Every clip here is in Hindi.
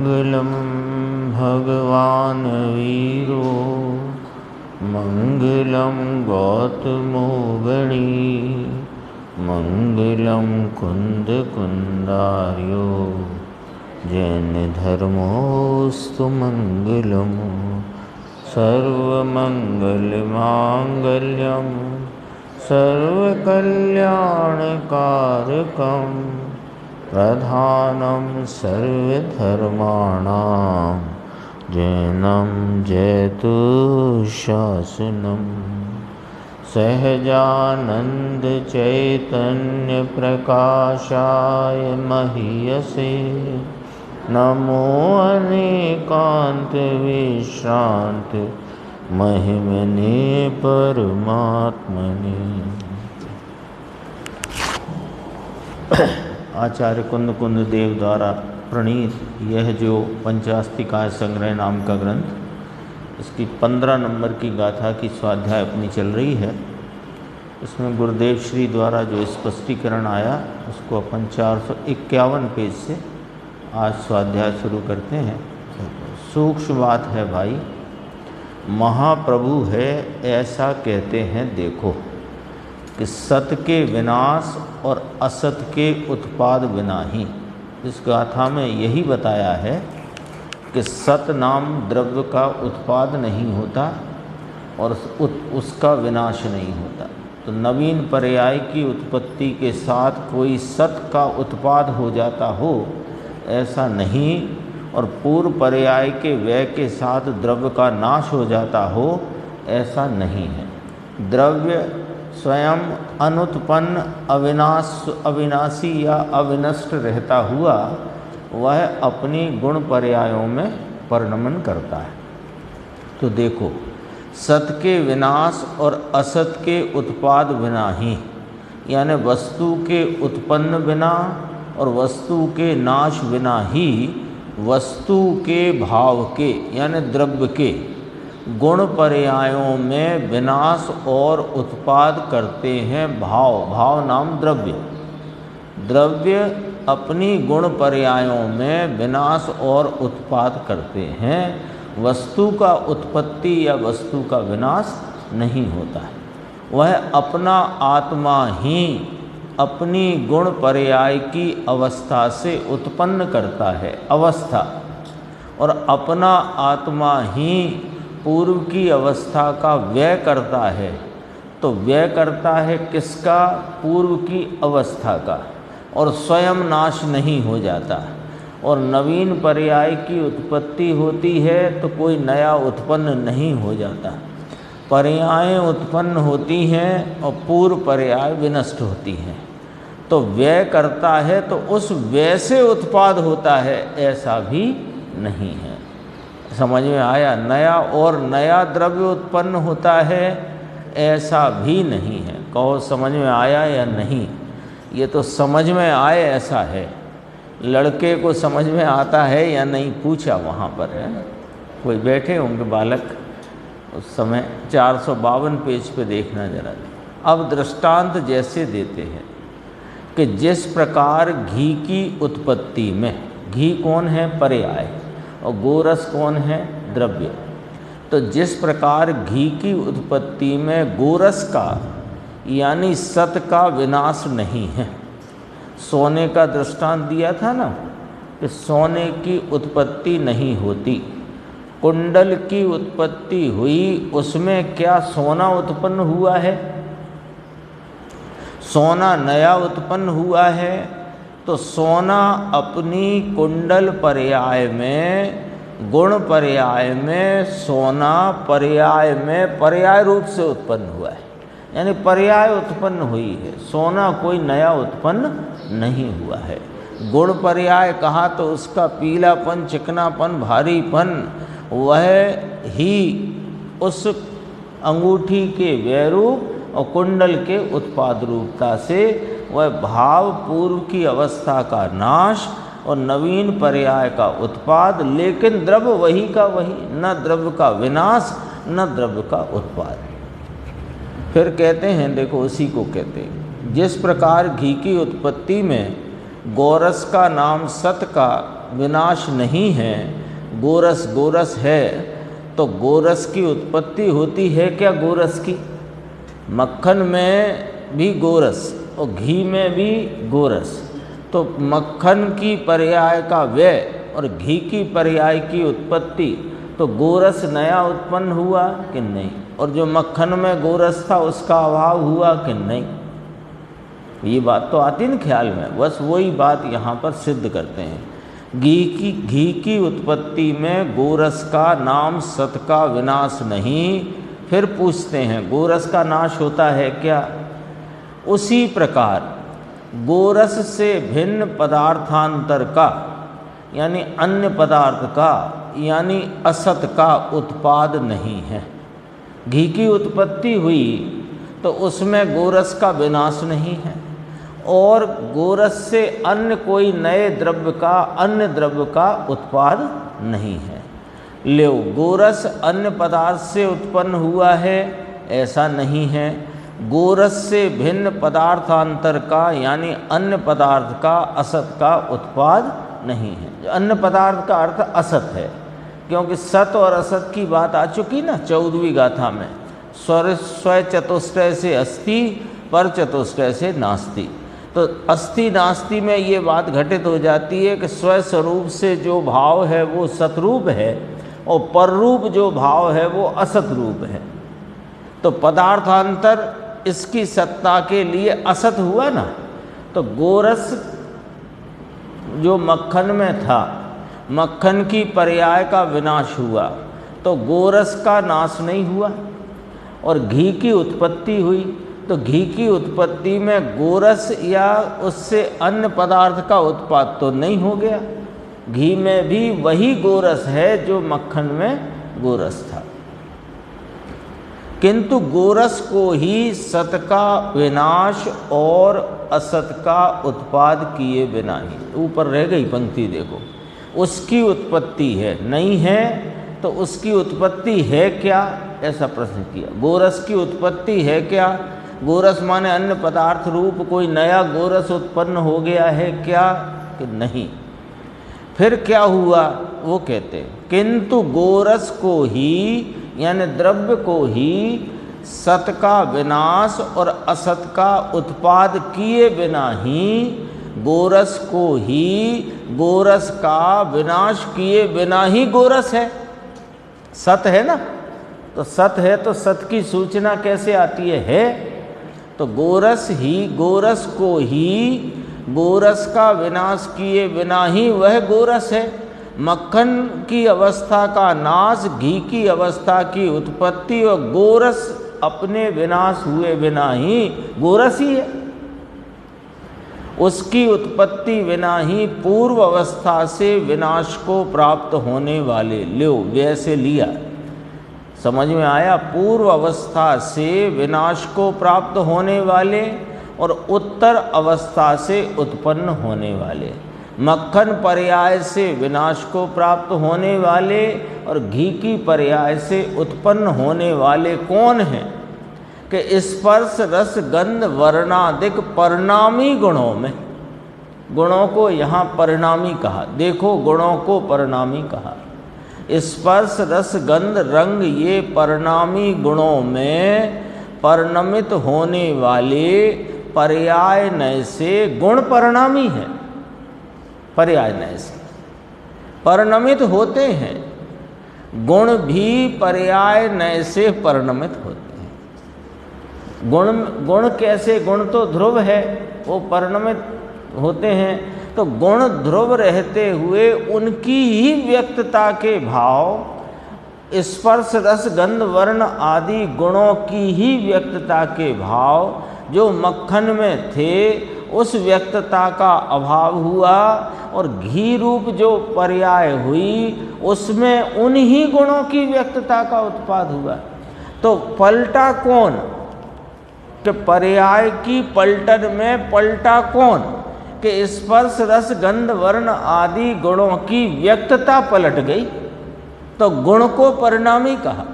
मंगलम भगवान वीरो मंगलम गौतमो गणी मंगलम कुंद कुंदार्यो जैन धर्मोस्तु मंगलम सर्वमंगलमांगल्यम सर्वकल्याणकारकम प्रधानं सर्वधर्माणां जैनं जयतु शासनं सहजानंद चैतन्य प्रकाशाय महीयसे नमो अनेकांत विश्रांत महिमने परमात्मने। आचार्य कुंद कुंद देव द्वारा प्रणीत यह जो पंचास्तिकाय संग्रह नाम का ग्रंथ, इसकी 15 नंबर की गाथा की स्वाध्याय अपनी चल रही है। इसमें गुरुदेव श्री द्वारा जो स्पष्टीकरण आया उसको अपन 451 पेज से आज स्वाध्याय शुरू करते हैं। सूक्ष्म बात है भाई, महाप्रभु है ऐसा कहते हैं देखो कि सत के विनाश और असत के उत्पाद बिना ही। इस गाथा में यही बताया है कि सत नाम द्रव्य का उत्पाद नहीं होता और उसका विनाश नहीं होता। तो नवीन पर्याय की उत्पत्ति के साथ कोई सत का उत्पाद हो जाता हो ऐसा नहीं, और पूर्व पर्याय के व्यय के साथ द्रव्य का नाश हो जाता हो ऐसा नहीं है। द्रव्य स्वयं अनुत्पन्न अविनाशी या अविनष्ट रहता हुआ वह अपनी गुण पर्यायों में परिणमन करता है। तो देखो, सत के विनाश और असत के उत्पाद बिना ही, यानी वस्तु के उत्पन्न बिना और वस्तु के नाश बिना ही वस्तु के भाव के यानी द्रव्य के गुण पर्यायों में विनाश और उत्पाद करते हैं भाव। भाव नाम द्रव्य। द्रव्य अपनी गुण पर्यायों में विनाश और उत्पाद करते हैं। वस्तु का उत्पत्ति या वस्तु का विनाश नहीं होता है। वह अपना आत्मा ही अपनी गुण पर्याय की अवस्था से उत्पन्न करता है अवस्था, और अपना आत्मा ही पूर्व की अवस्था का व्यय करता है। तो व्यय करता है किसका? पूर्व की अवस्था का, और स्वयं नाश नहीं हो जाता। और नवीन पर्याय की उत्पत्ति होती है तो कोई नया उत्पन्न नहीं हो जाता। पर्यायें उत्पन्न होती हैं और पूर्व पर्याय विनष्ट होती हैं। तो व्यय करता है तो उस व्यय से उत्पाद होता है ऐसा भी नहीं है। समझ में आया? नया और नया द्रव्य उत्पन्न होता है ऐसा भी नहीं है। कहो समझ में आया या नहीं? ये तो समझ में आए ऐसा है। लड़के को समझ में आता है या नहीं पूछा वहाँ पर, है कोई बैठे होंगे बालक उस समय। 452 पेज पे देखना जरा। अब दृष्टांत जैसे देते हैं कि जिस प्रकार घी की उत्पत्ति में, घी कौन है? पर्याय, और गोरस कौन है? द्रव्य। तो जिस प्रकार घी की उत्पत्ति में गोरस का यानी सत का विनाश नहीं है। सोने का दृष्टांत दिया था ना कि सोने की उत्पत्ति नहीं होती। कुंडल की उत्पत्ति हुई, उसमें क्या सोना उत्पन्न हुआ है? सोना नया उत्पन्न हुआ है। तो सोना अपनी कुंडल पर्याय में, गुण पर्याय में, सोना पर्याय में पर्याय रूप से उत्पन्न हुआ है, यानी पर्याय उत्पन्न हुई है। सोना कोई नया उत्पन्न नहीं हुआ है। गुण पर्याय कहा तो उसका पीलापन, चिकनापन, भारीपन वह ही उस अंगूठी के व्यय रूप और कुंडल के उत्पाद रूपता से वह भाव पूर्व की अवस्था का नाश और नवीन पर्याय का उत्पाद, लेकिन द्रव्य वही का वही, न द्रव्य का विनाश न द्रव्य का उत्पाद। फिर कहते हैं, देखो उसी को कहते हैं, जिस प्रकार घी की उत्पत्ति में गोरस का नाम सत का विनाश नहीं है, गोरस गोरस है, तो गोरस की उत्पत्ति होती है क्या गोरस की? मक्खन में भी गोरस और घी में भी गोरस, तो मक्खन की पर्याय का व्यय और घी की पर्याय की उत्पत्ति, तो गोरस नया उत्पन्न हुआ कि नहीं? और जो मक्खन में गोरस था उसका अभाव हुआ कि नहीं? ये बात तो आती न ख्याल में, बस वही बात यहाँ पर सिद्ध करते हैं। घी की उत्पत्ति में गोरस का नाम सत का विनाश नहीं। फिर पूछते हैं गोरस का नाश होता है क्या? उसी प्रकार गोरस से भिन्न पदार्थांतर का यानी अन्य पदार्थ का यानी असत का उत्पाद नहीं है। घी की उत्पत्ति हुई तो उसमें गोरस का विनाश नहीं है, और गोरस से अन्य कोई नए द्रव्य का अन्य द्रव्य का उत्पाद नहीं है। लो गोरस अन्य पदार्थ से उत्पन्न हुआ है, ऐसा नहीं है। गोरस से भिन्न पदार्थांतर का यानी अन्य पदार्थ का असत का उत्पाद नहीं है। अन्य पदार्थ का अर्थ असत है, क्योंकि सत और असत की बात आ चुकी ना 14वीं गाथा में। स्व चतुष्टय से अस्ति, पर चतुष्टय से नास्ति। तो अस्ति नास्ति में ये बात घटित हो जाती है कि स्वस्वरूप से जो भाव है वो सतरूप है और पररूप जो भाव है वो असत रूप है। तो पदार्थांतर इसकी सत्ता के लिए असत हुआ ना। तो गोरस जो मक्खन में था, मक्खन की पर्याय का विनाश हुआ, तो गोरस का नाश नहीं हुआ। और घी की उत्पत्ति हुई तो घी की उत्पत्ति में गोरस या उससे अन्य पदार्थ का उत्पाद तो नहीं हो गया। घी में भी वही गोरस है जो मक्खन में गोरस था, किंतु गोरस को ही सत का विनाश और असत का उत्पाद किए बिना ही, ऊपर रह गई पंक्ति देखो, उसकी उत्पत्ति है। नहीं है तो उसकी उत्पत्ति है क्या, ऐसा प्रश्न किया। गोरस की उत्पत्ति है क्या? गोरस माने अन्य पदार्थ रूप कोई नया गोरस उत्पन्न हो गया है क्या कि नहीं? फिर क्या हुआ वो कहते हैं, किंतु गोरस को ही यानी द्रव्य को ही सत का विनाश और असत का उत्पाद किए बिना ही, गोरस को ही गोरस का विनाश किए बिना ही गोरस है। सत है ना, तो सत है तो सत की सूचना कैसे आती है? तो गोरस ही गोरस को ही गोरस का विनाश किए बिना ही वह गोरस है। मक्खन की अवस्था का नाश, घी की अवस्था की उत्पत्ति और गोरस अपने विनाश हुए बिना ही गोरस ही है। उसकी उत्पत्ति बिना ही पूर्व अवस्था से विनाश को प्राप्त होने वाले, लो वैसे लिया, समझ में आया? पूर्व अवस्था से विनाश को प्राप्त होने वाले और उत्तर अवस्था से उत्पन्न होने वाले। मक्खन पर्याय से विनाश को प्राप्त होने वाले और घी की पर्याय से उत्पन्न होने वाले कौन हैं? कि स्पर्श रस गंध वर्णादिक परिणामी गुणों में, गुणों को यहाँ परिणामी कहा, देखो गुणों को परिणामी कहा। स्पर्श रस गंध रंग ये परिणामी गुणों में परिणमित होने वाले पर्याय नय से गुण परिणामी है। पर्याय नय से परिणमित होते हैं, गुण भी पर्याय नय से परिणमित होते हैं। गुण कैसे? गुण तो ध्रुव है, वो परिणमित होते हैं। तो गुण ध्रुव रहते हुए उनकी ही व्यक्तता के भाव, स्पर्श रस गंध वर्ण आदि गुणों की ही व्यक्तता के भाव जो मक्खन में थे, उस व्यक्तता का अभाव हुआ और घी रूप जो पर्याय हुई उसमें उन्हीं गुणों की व्यक्तता का उत्पाद हुआ। तो पलटा कौन? कि पर्याय की पलटन में पलटा कौन? कि स्पर्श रस गंध वर्ण आदि गुणों की व्यक्तता पलट गई, तो गुण को परिणामी कहा।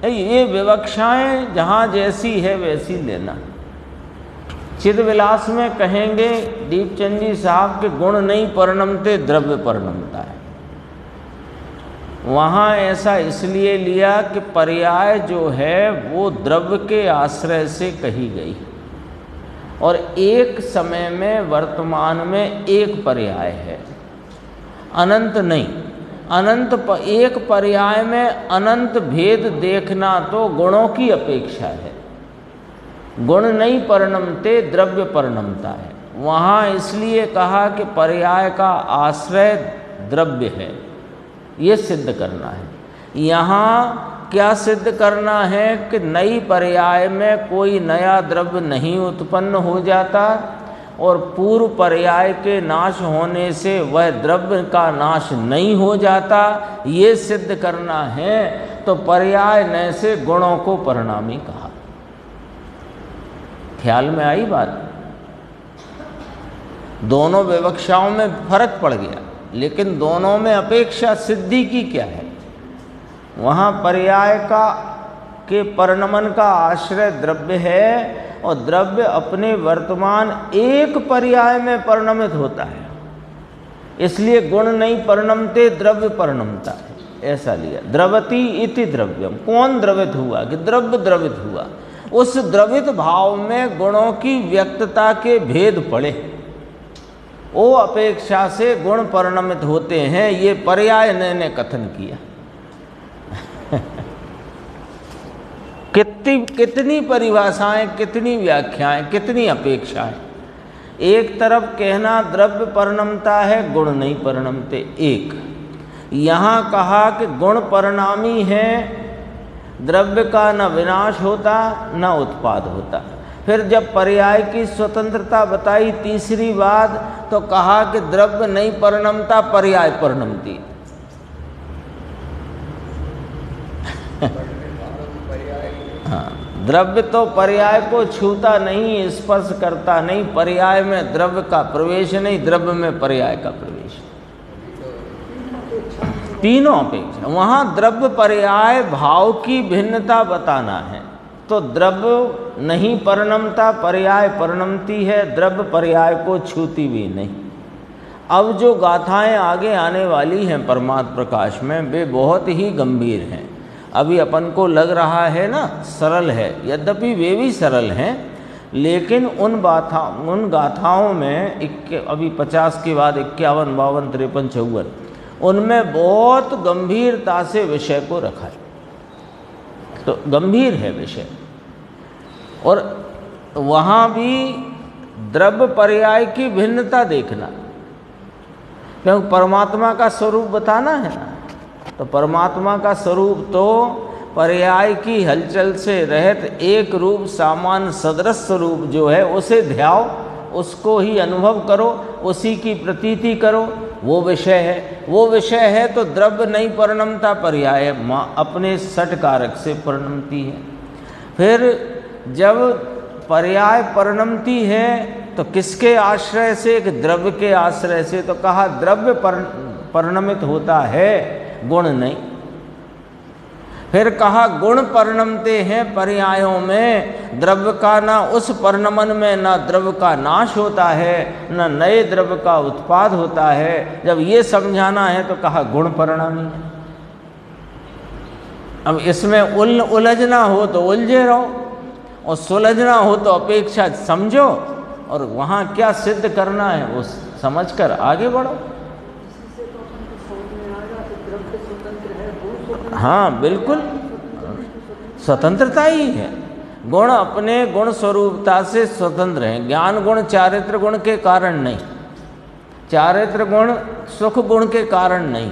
ये विवक्षाएं जहाँ जैसी है वैसी लेना। चिदविलास में कहेंगे दीपचंद जी साहब के गुण नहीं परिणमते, द्रव्य परिणमता है। वहाँ ऐसा इसलिए लिया कि पर्याय जो है वो द्रव्य के आश्रय से कही गई, और एक समय में वर्तमान में एक पर्याय है, अनंत नहीं। अनंत एक पर्याय में अनंत भेद देखना तो गुणों की अपेक्षा है। गुण नहीं परिणमते, द्रव्य परिणमता है। वहाँ इसलिए कहा कि पर्याय का आश्रय द्रव्य है, ये सिद्ध करना है। यहाँ क्या सिद्ध करना है कि नई पर्याय में कोई नया द्रव्य नहीं उत्पन्न हो जाता, और पूर्व पर्याय के नाश होने से वह द्रव्य का नाश नहीं हो जाता, ये सिद्ध करना है। तो पर्याय न से गुणों को परिणामी कहा। ख्याल में आई बात? दोनों विवक्षाओं में फर्क पड़ गया, लेकिन दोनों में अपेक्षा सिद्धि की क्या है? वहाँ पर्याय के परिणमन का आश्रय द्रव्य है, और द्रव्य अपने वर्तमान एक पर्याय में परिणमित होता है, इसलिए गुण नहीं परिणमते, द्रव्य परिणमता है। ऐसा लिया। द्रवति इति द्रव्यम। कौन द्रवित हुआ? कि द्रव्य द्रवित हुआ। उस द्रवित भाव में गुणों की व्यक्तता के भेद पड़े, वो अपेक्षा से गुण परिणमित होते हैं। ये पर्याय ने कथन किया। कितनी परिभाषाएं, कितनी व्याख्याएं, कितनी अपेक्षाएं। एक तरफ कहना द्रव्य परिणमता है, गुण नहीं परिणमते। एक यहाँ कहा कि गुण परिणामी है, द्रव्य का न विनाश होता न उत्पाद होता। फिर जब पर्याय की स्वतंत्रता बताई तीसरी बात, तो कहा कि द्रव्य नहीं परिणमता, पर्याय परिणमती। हाँ, द्रव्य तो पर्याय को छूता नहीं, स्पर्श करता नहीं। पर्याय में द्रव्य का प्रवेश नहीं, द्रव्य में पर्याय का प्रवेश। तीनों अपेक्षा। वहाँ द्रव्य पर्याय भाव की भिन्नता बताना है, तो द्रव्य नहीं परिणमता, पर्याय परिणमती है। द्रव्य पर्याय को छूती भी नहीं। अब जो गाथाएं आगे आने वाली हैं परमार्थ प्रकाश में, वे बहुत ही गंभीर हैं। अभी अपन को लग रहा है ना सरल है, यद्यपि वे भी सरल हैं, लेकिन उन गाथाओं में अभी 50 के बाद 51, 52, 53, 54, उनमें बहुत गंभीरता से विषय को रखा है। तो गंभीर है विषय। और वहाँ भी द्रव्य पर्याय की भिन्नता देखना, क्योंकि परमात्मा का स्वरूप बताना है ना। तो परमात्मा का स्वरूप तो पर्याय की हलचल से रहित एक रूप सामान्य सदृश स्वरूप जो है, उसे ध्याओ, उसको ही अनुभव करो, उसी की प्रतीति करो, वो विषय है। वो विषय है तो द्रव्य नहीं परिणमता, पर्याय अपने सट कारक से परिणमती है। फिर जब पर्याय परिणमती है तो किसके आश्रय से? कि द्रव्य के आश्रय से। तो कहा द्रव्य परिणमित होता है, गुण नहीं। फिर कहा गुण परिणमते हैं पर्यायों में, द्रव्य का ना उस परिणमन में ना द्रव्य का नाश होता है, ना नए द्रव्य का उत्पाद होता है। जब ये समझाना है तो कहा गुण परिणामी है। अब इसमें उलझना हो तो उलझे रहो, और सुलझना हो तो अपेक्षा समझो, और वहाँ क्या सिद्ध करना है वो समझकर आगे बढ़ो। हाँ बिल्कुल, स्वतंत्रता ही है। गुण अपने गुण स्वरूपता से स्वतंत्र हैं। ज्ञान गुण चारित्र गुण के कारण नहीं, चारित्र गुण सुख गुण के कारण नहीं।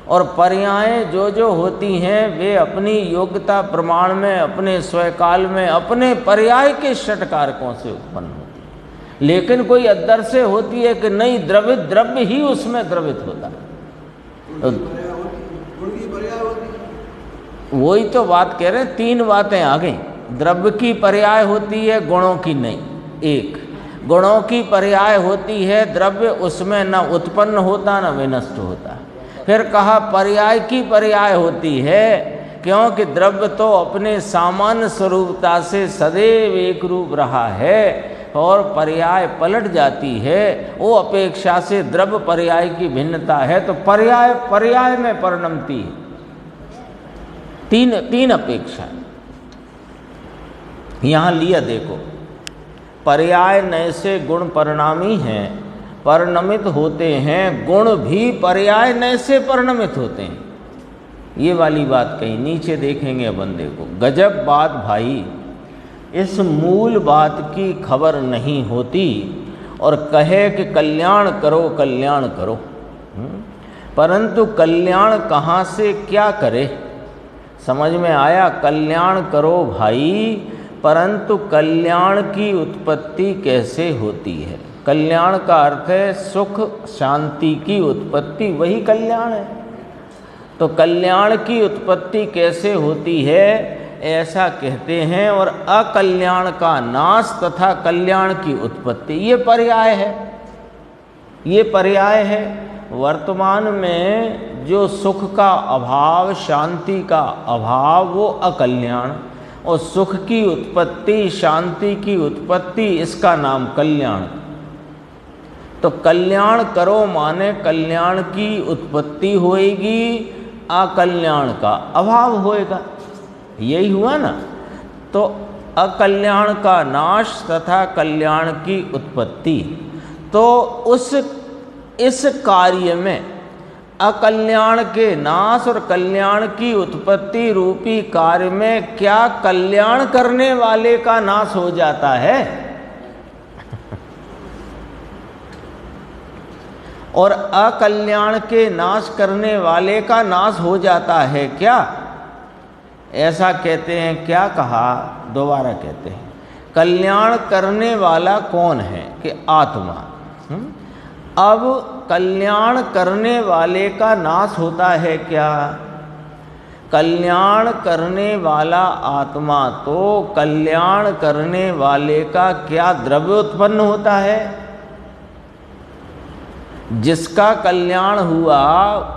और पर्यायें जो होती हैं वे अपनी योग्यता प्रमाण में, अपने स्वकाल में, अपने पर्याय के षटकारकों से उत्पन्न होती है। लेकिन कोई अदर से होती है कि नहीं, द्रव्य ही उसमें द्रवित होता है। वही तो बात कह रहे हैं, तीन बातें आ गई। द्रव्य की पर्याय होती है, गुणों की नहीं। एक, गुणों की पर्याय होती है द्रव्य, उसमें न उत्पन्न होता न विनष्ट होता। फिर कहा पर्याय की पर्याय होती है, क्योंकि द्रव्य तो अपने सामान्य स्वरूपता से सदैव एक रूप रहा है। और पर्याय पलट जाती है, वो अपेक्षा से द्रव्य पर्याय की भिन्नता है, तो पर्याय पर्याय में परिणमती है। तीन अपेक्षा यहाँ लिया देखो। पर्याय नए से गुण परिणामी हैं, परिणमित होते हैं, गुण भी पर्याय नए से परिणमित होते हैं। ये वाली बात कही, नीचे देखेंगे अपन, देखो गजब बात भाई, इस मूल बात की खबर नहीं होती और कहे कि कल्याण करो कल्याण करो, परंतु कल्याण कहाँ से क्या करे। समझ में आया? कल्याण करो भाई, परंतु कल्याण की उत्पत्ति कैसे होती है। कल्याण का अर्थ है सुख शांति की उत्पत्ति, वही कल्याण है। तो कल्याण की उत्पत्ति कैसे होती है ऐसा कहते हैं, और अकल्याण का नाश तथा कल्याण की उत्पत्ति, ये पर्याय है, ये पर्याय है। वर्तमान में जो सुख का अभाव, शांति का अभाव, वो अकल्याण, और सुख की उत्पत्ति, शांति की उत्पत्ति, इसका नाम कल्याण। तो कल्याण करो माने कल्याण की उत्पत्ति होएगी, अकल्याण का अभाव होएगा, यही हुआ ना। तो अकल्याण का नाश तथा कल्याण की उत्पत्ति, तो इस कार्य में अकल्याण के नाश और कल्याण की उत्पत्ति रूपी कार्य में क्या कल्याण करने वाले का नाश हो जाता है और अकल्याण के नाश करने वाले का नाश हो जाता है क्या, ऐसा कहते हैं। क्या कहा? दोबारा कहते हैं, कल्याण करने वाला कौन है कि आत्मा। अब कल्याण करने वाले का नाश होता है क्या? कल्याण करने वाला आत्मा, तो कल्याण करने वाले का क्या द्रव्य उत्पन्न होता है? जिसका कल्याण हुआ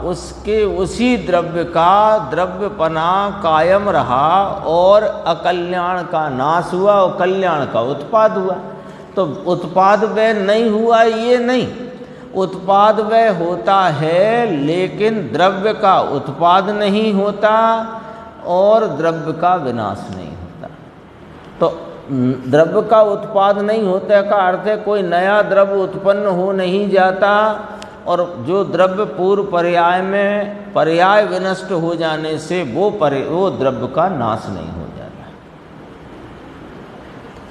उसके उसी द्रव्य का द्रव्यपना कायम रहा और अकल्याण का नाश हुआ और कल्याण का उत्पाद हुआ। तो उत्पाद व्यय नहीं हुआ ये नहीं, उत्पाद व्यय होता है लेकिन द्रव्य का उत्पाद नहीं होता और द्रव्य का विनाश नहीं होता। तो द्रव्य का उत्पाद नहीं होता का अर्थ है कोई नया द्रव्य उत्पन्न हो नहीं जाता, और जो द्रव्य पूर्व पर्याय में पर्याय विनष्ट हो जाने से वो द्रव्य का नाश नहीं हो जाता।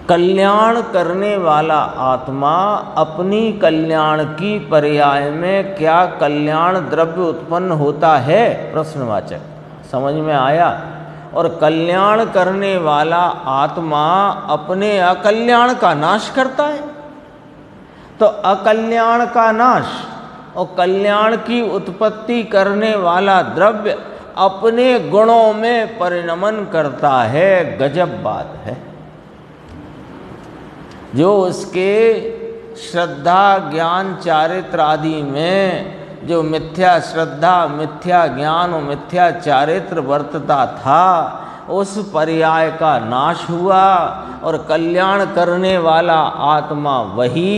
कल्याण करने वाला आत्मा अपनी कल्याण की पर्याय में क्या कल्याण द्रव्य उत्पन्न होता है? प्रश्नवाचक। समझ में आया? और कल्याण करने वाला आत्मा अपने अकल्याण का नाश करता है। तो अकल्याण का नाश और कल्याण की उत्पत्ति करने वाला द्रव्य अपने गुणों में परिणमन करता है। गजब बात है। जो उसके श्रद्धा ज्ञान चारित्र आदि में जो मिथ्या श्रद्धा मिथ्या ज्ञान और मिथ्या चारित्र वर्तता था, उस पर्याय का नाश हुआ और कल्याण करने वाला आत्मा वही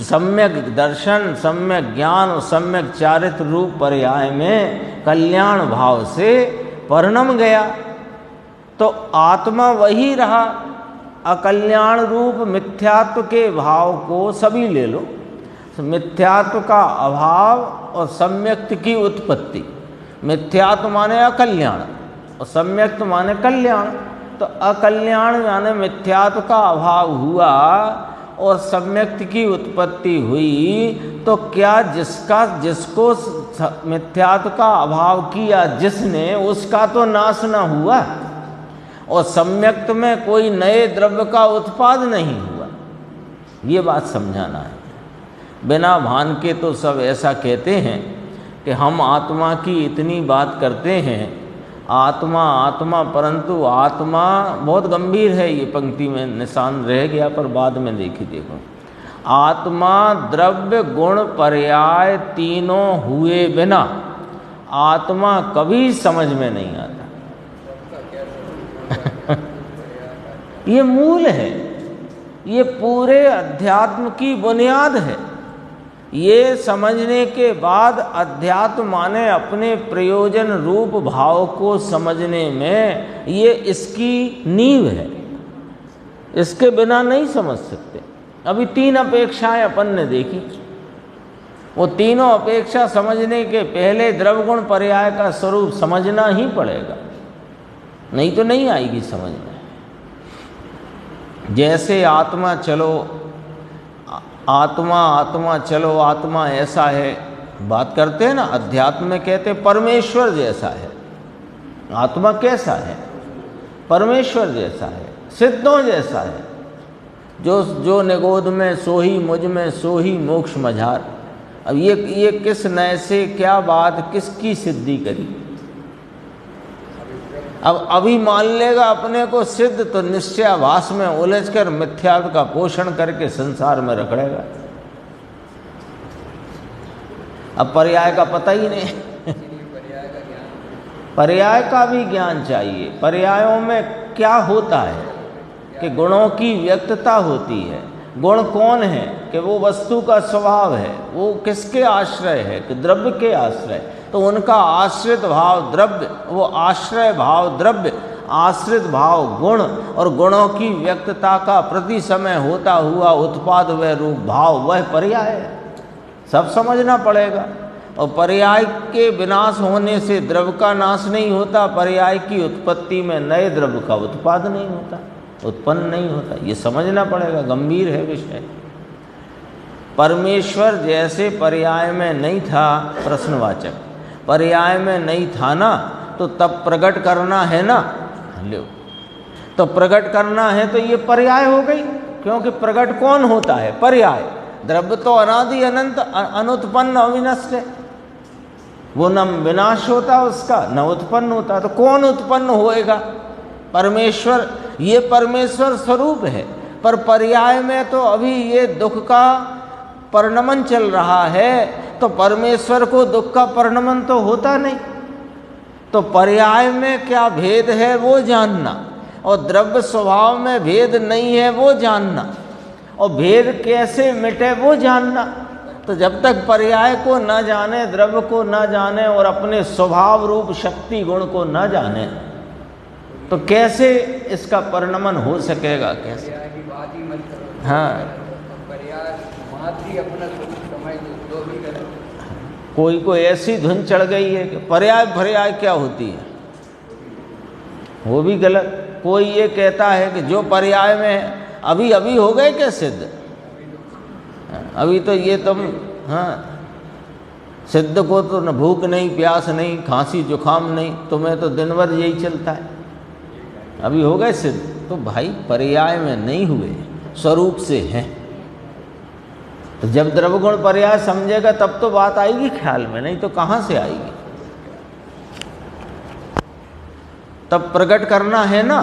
सम्यक दर्शन सम्यक ज्ञान और सम्यक चारित्र रूप पर्याय में कल्याण भाव से परिणम गया। तो आत्मा वही रहा। अकल्याण रूप मिथ्यात्व के भाव को सभी ले लो, मिथ्यात्व का अभाव और सम्यक्त की उत्पत्ति। मिथ्यात्व माने अकल्याण और सम्यक्त माने कल्याण। तो अकल्याण माने मिथ्यात्व का अभाव हुआ और सम्यक्त की उत्पत्ति हुई, तो क्या जिसको मिथ्यात्व का अभाव किया जिसने, उसका तो नाश न हुआ और सम्यक्त में कोई नए द्रव्य का उत्पाद नहीं हुआ। ये बात समझाना है। बिना भान के तो सब ऐसा कहते हैं कि हम आत्मा की इतनी बात करते हैं, आत्मा आत्मा, परंतु आत्मा बहुत गंभीर है। ये पंक्ति में निशान रह गया पर बाद में देखो। आत्मा द्रव्य गुण पर्याय तीनों हुए बिना आत्मा कभी समझ में नहीं आता। ये मूल है। ये पूरे अध्यात्म की बुनियाद है। ये समझने के बाद अध्यात्म माने अपने प्रयोजन रूप भाव को समझने में ये इसकी नींव है, इसके बिना नहीं समझ सकते। अभी 3 अपेक्षाएं अपन ने देखी, वो तीनों अपेक्षा समझने के पहले द्रव्यगुण पर्याय का स्वरूप समझना ही पड़ेगा, नहीं तो नहीं आएगी समझ में। जैसे आत्मा चलो, आत्मा आत्मा चलो, आत्मा ऐसा है, बात करते हैं ना, अध्यात्म में कहते हैं परमेश्वर जैसा है। आत्मा कैसा है? परमेश्वर जैसा है, सिद्धों जैसा है। जो निगोद में सोही मुझ में सोही मोक्ष मझार। अब ये किस नए से क्या बात, किसकी सिद्धि करी? अब अभी मान लेगा अपने को सिद्ध तो निश्चयाभास में उलझकर मिथ्यात्व का पोषण करके संसार में रगड़ेगा। अब पर्याय का पता ही नहीं। पर्याय का भी ज्ञान चाहिए। पर्यायों में क्या होता है कि गुणों की व्यक्तता होती है। गुण कौन है कि वो वस्तु का स्वभाव है, वो किसके आश्रय है कि द्रव्य के आश्रय, तो उनका आश्रित भाव द्रव्य, वो आश्रय भाव द्रव्य, आश्रित भाव गुण, और गुणों की व्यक्तता का प्रति समय होता हुआ उत्पाद व रूप भाव, वह पर्याय है। सब समझना पड़ेगा। और पर्याय के विनाश होने से द्रव्य का नाश नहीं होता, पर्याय की उत्पत्ति में नए द्रव्य का उत्पाद नहीं होता, उत्पन्न नहीं होता। ये समझना पड़ेगा, गंभीर है विषय। परमेश्वर जैसे पर्याय में नहीं था, प्रश्नवाचक पर्याय में नहीं था ना, तो तब प्रकट करना है ना, लो तो प्रकट करना है तो ये पर्याय हो गई। क्योंकि प्रकट कौन होता है? पर्याय। द्रव्य तो अनादि अनंत अनुत्पन्न अविनष्ट है, वो न विनाश होता उसका न उत्पन्न होता। तो कौन उत्पन्न होएगा? परमेश्वर। ये परमेश्वर स्वरूप है। पर पर्याय में तो अभी ये दुख का परिणमन चल रहा है, तो परमेश्वर को दुख का परिणमन तो होता नहीं। तो पर्याय में क्या भेद है वो जानना, और द्रव्य स्वभाव में भेद नहीं है वो जानना, और भेद कैसे मिटे वो जानना। तो जब तक पर्याय को न जाने, द्रव्य को न जाने, और अपने स्वभाव रूप शक्ति गुण को न जाने, तो कैसे इसका परिणमन हो सकेगा? कैसे? हाँ, कोई ऐसी धुन चढ़ गई है कि पर्याय पर्याय क्या होती है, वो भी गलत। कोई ये कहता है कि जो पर्याय में है, अभी अभी हो गए क्या सिद्ध? अभी तो ये तुम, हाँ, सिद्ध को तो न भूख नहीं, प्यास नहीं, खांसी जुकाम नहीं, तुम्हें तो दिन भर यही चलता है, अभी हो गए सिद्ध। तो भाई पर्याय में नहीं हुए, स्वरूप से हैं। तो जब द्रव्यगुण पर्याय समझेगा तब तो बात आएगी ख्याल में, नहीं तो कहाँ से आएगी? तब प्रकट करना है ना,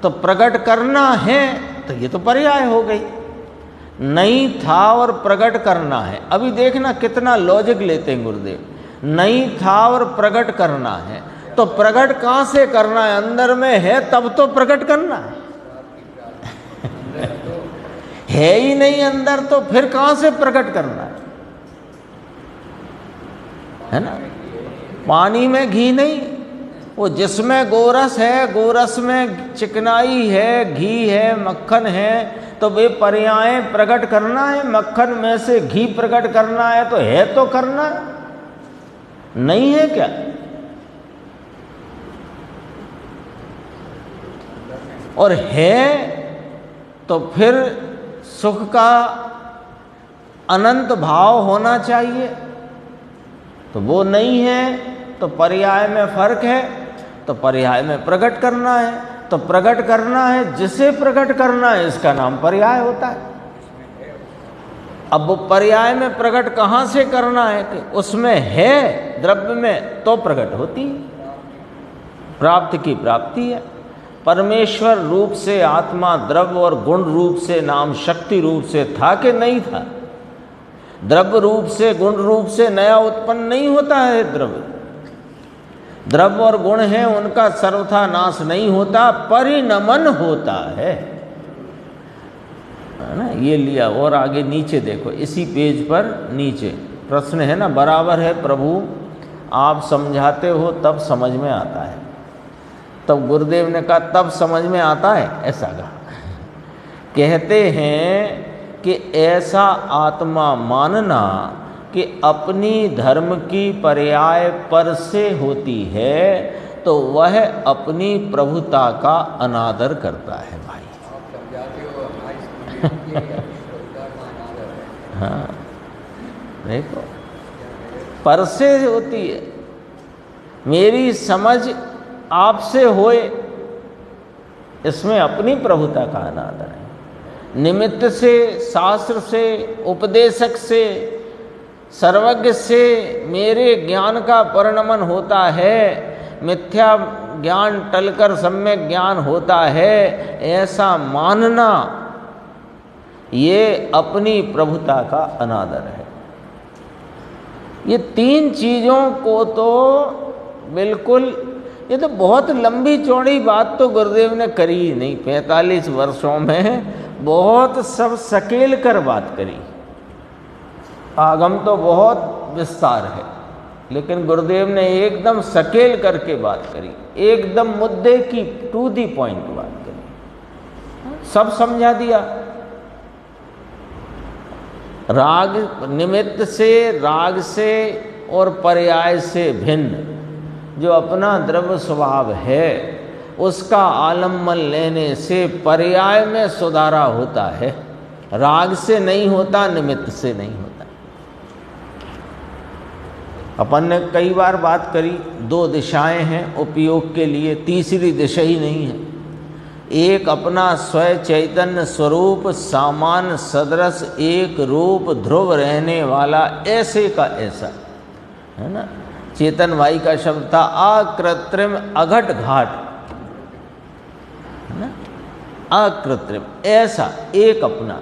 तो प्रकट करना है तो ये तो पर्याय हो गई। नहीं था और प्रकट करना है। अभी देखना कितना लॉजिक लेते हैं गुरुदेव। नहीं था और प्रकट करना है, तो प्रकट कहाँ से करना है? अंदर में है तब तो प्रकट करना है ही नहीं अंदर, तो फिर कहाँ से प्रकट करना है ना? पानी में घी नहीं, वो जिसमें गोरस है, गोरस में चिकनाई है, घी है, मक्खन है, तो वे पर्याय प्रकट करना है। मक्खन में से घी प्रकट करना है, तो करना है, नहीं है क्या? और है तो फिर सुख का अनंत भाव होना चाहिए, तो वो नहीं है, तो पर्याय में फर्क है, तो पर्याय में प्रकट करना है। तो प्रकट करना है, जिसे प्रकट करना है, इसका नाम पर्याय होता है। अब वो पर्याय में प्रकट कहाँ से करना है कि उसमें है, द्रव्य में, तो प्रकट होती है, प्राप्ति की प्राप्ति है। परमेश्वर रूप से आत्मा द्रव्य और गुण रूप से नाम शक्ति रूप से था कि नहीं था? द्रव्य रूप से गुण रूप से नया उत्पन्न नहीं होता है। द्रव्य और गुण है, उनका सर्वथा नाश नहीं होता, परिणमन होता है। है ना, ये लिया। और आगे नीचे देखो, इसी पेज पर नीचे प्रश्न है ना, बराबर है प्रभु आप समझाते हो तब समझ में आता है। तब गुरुदेव ने कहा तब समझ में आता है, ऐसा कहा। कहते हैं कि ऐसा आत्मा मानना कि अपनी धर्म की पर्याय पर से होती है तो वह अपनी प्रभुता का अनादर करता है भाई। आप समझाते हो हमारी हाँ देखो, पर से होती है, मेरी समझ आपसे होए, इसमें अपनी प्रभुता का अनादर है। निमित्त से, शास्त्र से, उपदेशक से, सर्वज्ञ से मेरे ज्ञान का परिणमन होता है, मिथ्या ज्ञान टलकर सम्यक ज्ञान होता है, ऐसा मानना ये अपनी प्रभुता का अनादर है। ये तीन चीज़ों को तो बिल्कुल, ये तो बहुत लंबी चौड़ी बात तो गुरुदेव ने करी ही नहीं। 45 वर्षों में बहुत सब सकेल कर बात करी। आगम तो बहुत विस्तार है, लेकिन गुरुदेव ने एकदम सकेल करके बात करी, एकदम मुद्दे की टू दी पॉइंट बात करी, सब समझा दिया। राग निमित्त से, राग से और पर्याय से भिन्न जो अपना द्रव्य स्वभाव है उसका आलम्बन लेने से पर्याय में सुधारा होता है, राग से नहीं होता, निमित्त से नहीं होता। अपन ने कई बार बात करी, दो दिशाएं हैं उपयोग के लिए, तीसरी दिशा ही नहीं है। एक अपना स्वयं चैतन्य स्वरूप सामान्य सदृश एक रूप ध्रुव रहने वाला ऐसे का ऐसा, है ना। चेतन भाई का शब्द था अकृत्रिम अघट घाट, है ना, अकृत्रिम ऐसा एक अपना।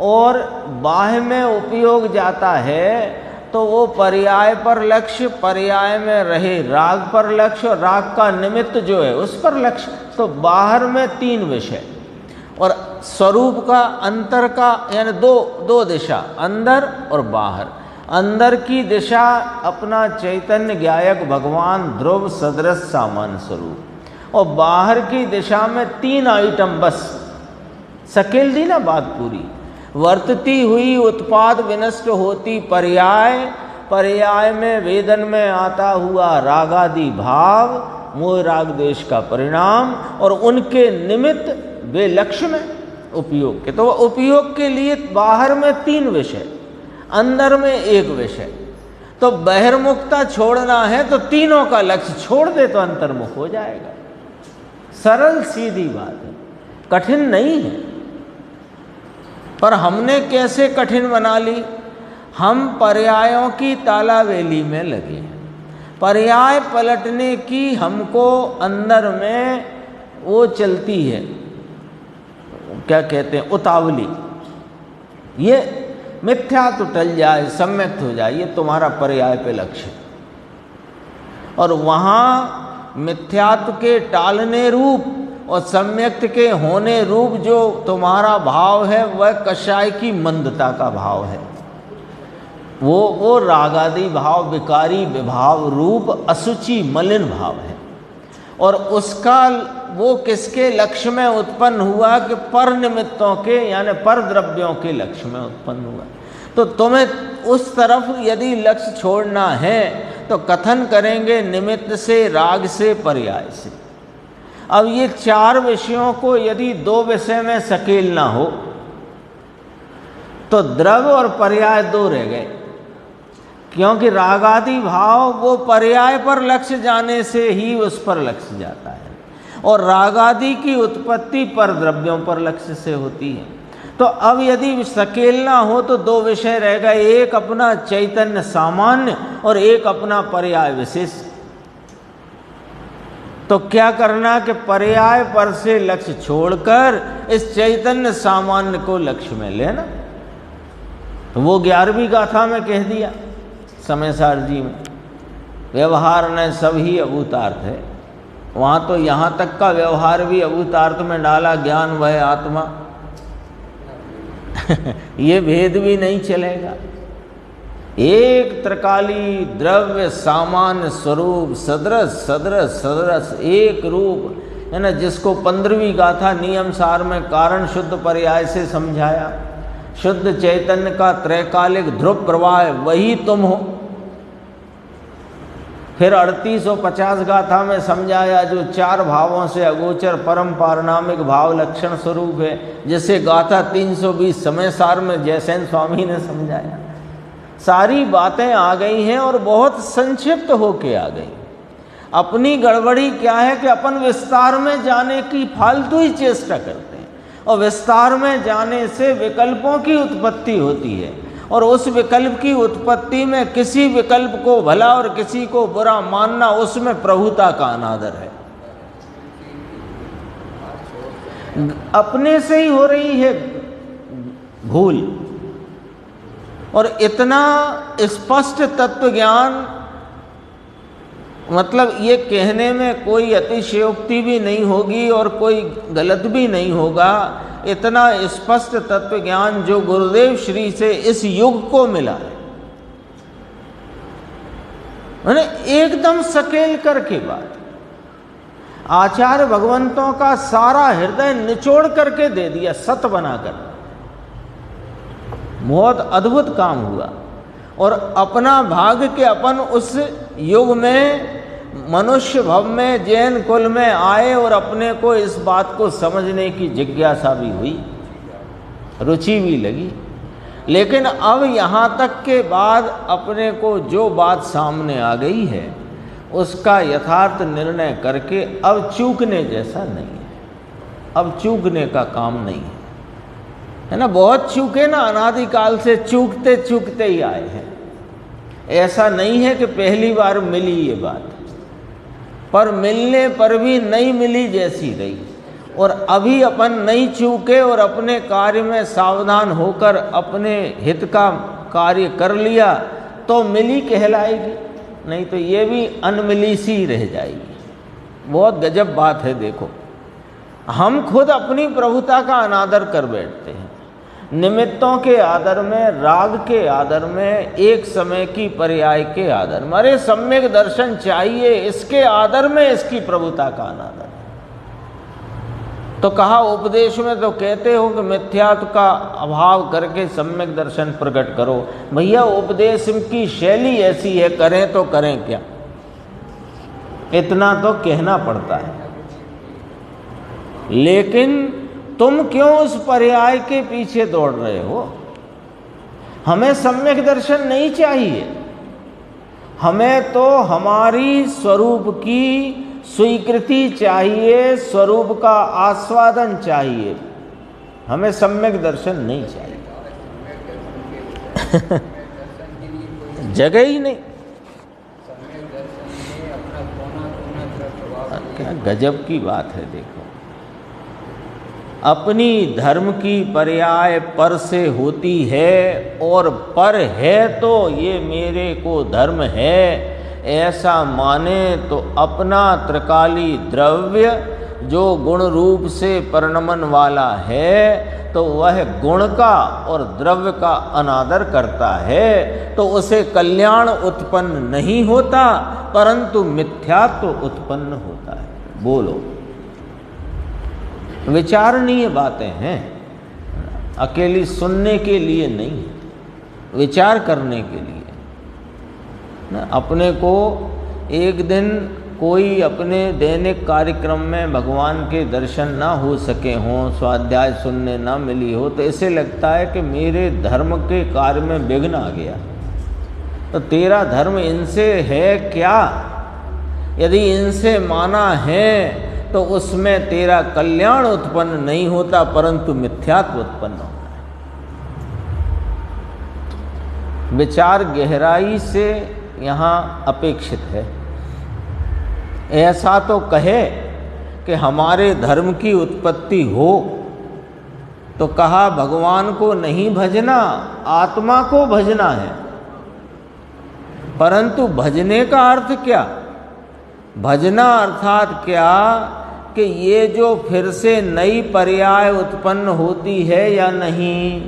और बाह्य में उपयोग जाता है तो वो पर्याय पर लक्ष्य, पर्याय में रहे राग पर लक्ष्य, और राग का निमित्त जो है उस पर लक्ष्य। तो बाहर में तीन विषय और स्वरूप का अंतर का, यानी दो दिशा, अंदर और बाहर। अंदर की दिशा अपना चैतन्य ज्ञायक भगवान ध्रुव सदृश सामान्य स्वरूप, और बाहर की दिशा में तीन आइटम बस। सकेल दी ना बात पूरी। वर्तती हुई उत्पाद विनष्ट होती पर्याय, पर्याय में वेदन में आता हुआ रागादि भाव, मोह राग द्वेष का परिणाम, और उनके निमित्त वे लक्ष्य में उपयोग के। तो उपयोग के लिए बाहर में तीन विषय, अंदर में एक विषय। तो बहिर्मुखता छोड़ना है तो तीनों का लक्ष्य छोड़ दे तो अंतर्मुख हो जाएगा। सरल सीधी बात है, कठिन नहीं है। पर हमने कैसे कठिन बना ली? हम पर्यायों की तालावेली में लगे हैं। पर्याय पलटने की हमको अंदर में वो चलती है, क्या कहते हैं, उतावली। ये मिथ्या तो टल जाए, सम्यक हो जाए, ये तुम्हारा पर्याय पे लक्ष्य। और वहाँ मिथ्यात्व के टालने रूप और सम्यक्त के होने रूप जो तुम्हारा भाव है वह कषाय की मंदता का भाव है। वो रागादि भाव, विकारी विभाव रूप असुचि मलिन भाव है। और उसका वो किसके लक्ष्य में उत्पन्न हुआ कि पर निमित्तों के, यानी पर द्रव्यों के लक्ष्य में उत्पन्न हुआ। तो तुम्हें उस तरफ यदि लक्ष्य छोड़ना है तो कथन करेंगे निमित्त से, राग से, पर्याय से। अब ये चार विषयों को यदि दो विषय में सकेलना हो तो द्रव्य और पर्याय दो रह गए, क्योंकि रागादि भाव वो पर्याय पर लक्ष्य जाने से ही उस पर लक्ष्य जाता है, और रागादि की उत्पत्ति पर द्रव्यों पर लक्ष्य से होती है। तो अब यदि सकेलना हो तो दो विषय रह गए, एक अपना चैतन्य सामान्य और एक अपना पर्याय विशेष। तो क्या करना कि पर्याय पर से लक्ष्य छोड़कर इस चैतन्य सामान्य को लक्ष्य में लेना। तो वो 11वीं गाथा में कह दिया समयसार जी में, व्यवहार न सभी अभूतार्थ है। वहाँ तो यहाँ तक का व्यवहार भी अभूतार्थ में डाला, ज्ञान वह आत्मा। ये भेद भी नहीं चलेगा। एक त्रिकाली द्रव्य सामान्य स्वरूप सदृश सदृश सदृश एक रूप है ना, जिसको 15वीं गाथा नियम सार में कारण शुद्ध पर्याय से समझाया। शुद्ध चैतन्य का त्रैकालिक ध्रुव प्रवाह वही तुम हो। फिर 3850 गाथा में समझाया जो 4 भावों से अगोचर परम पारनामिक भाव लक्षण स्वरूप है, जिसे गाथा 320 समय सार में जयसेन स्वामी ने समझाया। सारी बातें आ गई हैं और बहुत संक्षिप्त होके आ गई। अपनी गड़बड़ी क्या है कि अपन विस्तार में जाने की फालतू ही चेष्टा करते हैं, और विस्तार में जाने से विकल्पों की उत्पत्ति होती है, और उस विकल्प की उत्पत्ति में किसी विकल्प को भला और किसी को बुरा मानना, उसमें प्रभुता का अनादर है। अपने से ही हो रही है भूल। और इतना स्पष्ट तत्व ज्ञान, मतलब ये कहने में कोई अतिशयोक्ति भी नहीं होगी और कोई गलत भी नहीं होगा। इतना स्पष्ट तत्व ज्ञान जो गुरुदेव श्री से इस युग को मिला है, मैंने एकदम सकेल करके बात, आचार्य भगवंतों का सारा हृदय निचोड़ करके दे दिया, सत बनाकर। बहुत अद्भुत काम हुआ। और अपना भाग के अपन उस युग में मनुष्य भव में जैन कुल में आए और अपने को इस बात को समझने की जिज्ञासा भी हुई, रुचि भी लगी। लेकिन अब यहाँ तक के बाद अपने को जो बात सामने आ गई है, उसका यथार्थ निर्णय करके अब चूकने जैसा नहीं है। अब चूकने का काम नहीं है ना। बहुत चूके ना, अनादिकाल से चूकते चूकते ही आए हैं। ऐसा नहीं है कि पहली बार मिली ये बात, पर मिलने पर भी नहीं मिली जैसी रही। और अभी अपन नहीं चूके और अपने कार्य में सावधान होकर अपने हित का कार्य कर लिया तो मिली कहलाएगी, नहीं तो ये भी अनमिली सी रह जाएगी। बहुत गजब बात है। देखो, हम खुद अपनी प्रभुता का अनादर कर बैठते हैं, निमित्तों के आदर में, राग के आदर में, एक समय की पर्याय के आदर में। अरे सम्यक दर्शन चाहिए, इसके आदर में इसकी प्रभुता का अनादर है। तो कहा उपदेश में तो कहते हो कि मिथ्यात्व का अभाव करके सम्यक दर्शन प्रकट करो। भैया उपदेश की शैली ऐसी है, करें तो करें क्या, इतना तो कहना पड़ता है। लेकिन तुम क्यों उस पर्याय के पीछे दौड़ रहे हो? हमें सम्यक दर्शन नहीं चाहिए, हमें तो हमारी स्वरूप की स्वीकृति चाहिए, स्वरूप का आस्वादन चाहिए, हमें सम्यक दर्शन नहीं चाहिए। जगह ही नहीं। क्या गजब की बात है। देखो, अपनी धर्म की पर्याय पर से होती है, और पर है तो ये मेरे को धर्म है ऐसा माने तो अपना त्रिकाली द्रव्य जो गुण रूप से परिणमन वाला है, तो वह गुण का और द्रव्य का अनादर करता है, तो उसे कल्याण उत्पन्न नहीं होता, परंतु मिथ्यात्व उत्पन्न होता है। बोलो, विचारणीय बातें हैं, अकेली सुनने के लिए नहीं, विचार करने के लिए। अपने को एक दिन कोई अपने दैनिक कार्यक्रम में भगवान के दर्शन ना हो सके हों, स्वाध्याय सुनने ना मिली हो, तो ऐसे लगता है कि मेरे धर्म के कार्य में विघ्न आ गया। तो तेरा धर्म इनसे है क्या? यदि इनसे माना है तो उसमें तेरा कल्याण उत्पन्न नहीं होता, परंतु मिथ्यात्व उत्पन्न होता है। विचार गहराई से यहाँ अपेक्षित है। ऐसा तो कहे कि हमारे धर्म की उत्पत्ति हो, तो कहा भगवान को नहीं भजना, आत्मा को भजना है। परंतु भजने का अर्थ क्या? भजना अर्थात क्या कि ये जो फिर से नई पर्याय उत्पन्न होती है या नहीं,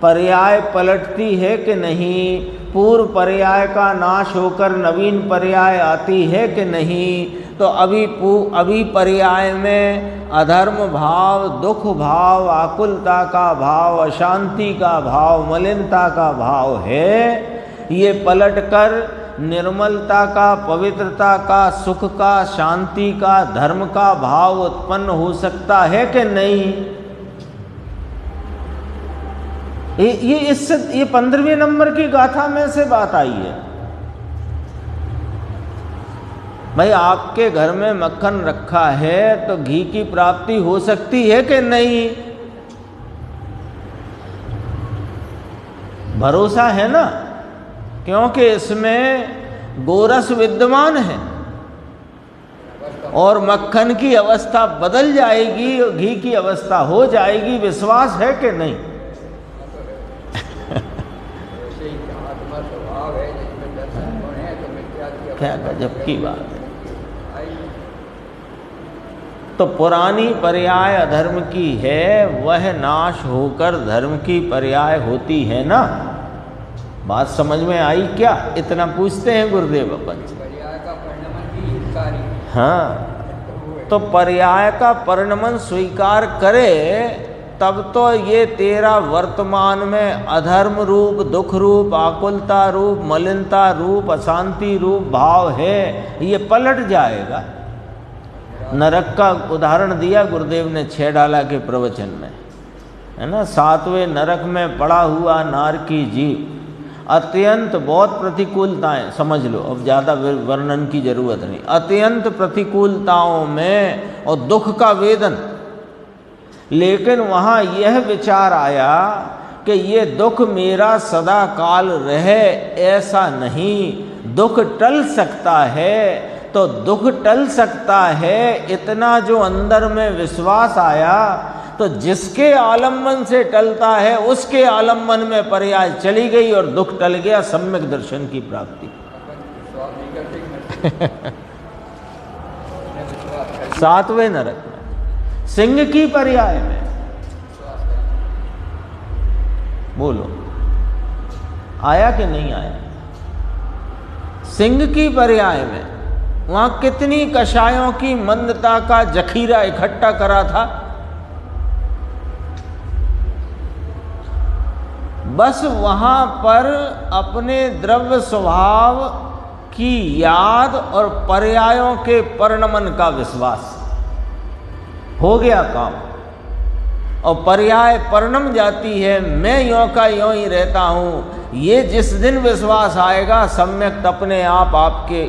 पर्याय पलटती है कि नहीं, पूर्व पर्याय का नाश होकर नवीन पर्याय आती है कि नहीं। तो अभी पर्याय में अधर्म भाव, दुख भाव, आकुलता का भाव, अशांति का भाव, मलिनता का भाव है। ये पलटकर निर्मलता का, पवित्रता का, सुख का, शांति का, धर्म का भाव उत्पन्न हो सकता है कि नहीं। ये 15वें नंबर की गाथा में से बात आई है। भाई आपके घर में मक्खन रखा है तो घी की प्राप्ति हो सकती है कि नहीं, भरोसा है ना, क्योंकि इसमें गोरस विद्यमान है और मक्खन की अवस्था बदल जाएगी और घी की अवस्था हो जाएगी। विश्वास है कि नहीं? क्या गजब की बात है। तो पुरानी पर्याय अधर्म की है, वह नाश होकर धर्म की पर्याय होती है ना। बात समझ में आई क्या? इतना पूछते हैं गुरुदेव अपन से। पर्याय का परिणमन भी हितकारी। हाँ, तो पर्याय का परिणमन स्वीकार करे तब तो ये तेरा वर्तमान में अधर्म रूप, दुख रूप, आकुलता रूप, मलिनता रूप, अशांति रूप भाव है, ये पलट जाएगा। नरक का उदाहरण दिया गुरुदेव ने 6 डाला के प्रवचन में, है ना। 7वें नरक में पड़ा हुआ नार की जीव, अत्यंत बहुत प्रतिकूलताएं, समझ लो, अब ज़्यादा वर्णन की जरूरत नहीं। अत्यंत प्रतिकूलताओं में और दुख का वेदन, लेकिन वहाँ यह विचार आया कि ये दुख मेरा सदा काल रहे, ऐसा नहीं, दुख टल सकता है। तो दुख टल सकता है, इतना जो अंदर में विश्वास आया, तो जिसके आलम्बन से टलता है उसके आलम्बन में पर्याय चली गई और दुख टल गया। सम्यक दर्शन की प्राप्ति। 7वें नरक में, सिंह की पर्याय में, बोलो आया कि नहीं आया? सिंह की पर्याय में वहां कितनी कषायों की मंदता का जखीरा इकट्ठा करा था। बस वहां पर अपने द्रव्य स्वभाव की याद और पर्यायों के परिणमन का विश्वास हो गया काम, और पर्याय परिणम जाती है। मैं यों का यों ही रहता हूं, ये जिस दिन विश्वास आएगा सम्यक अपने आप आपके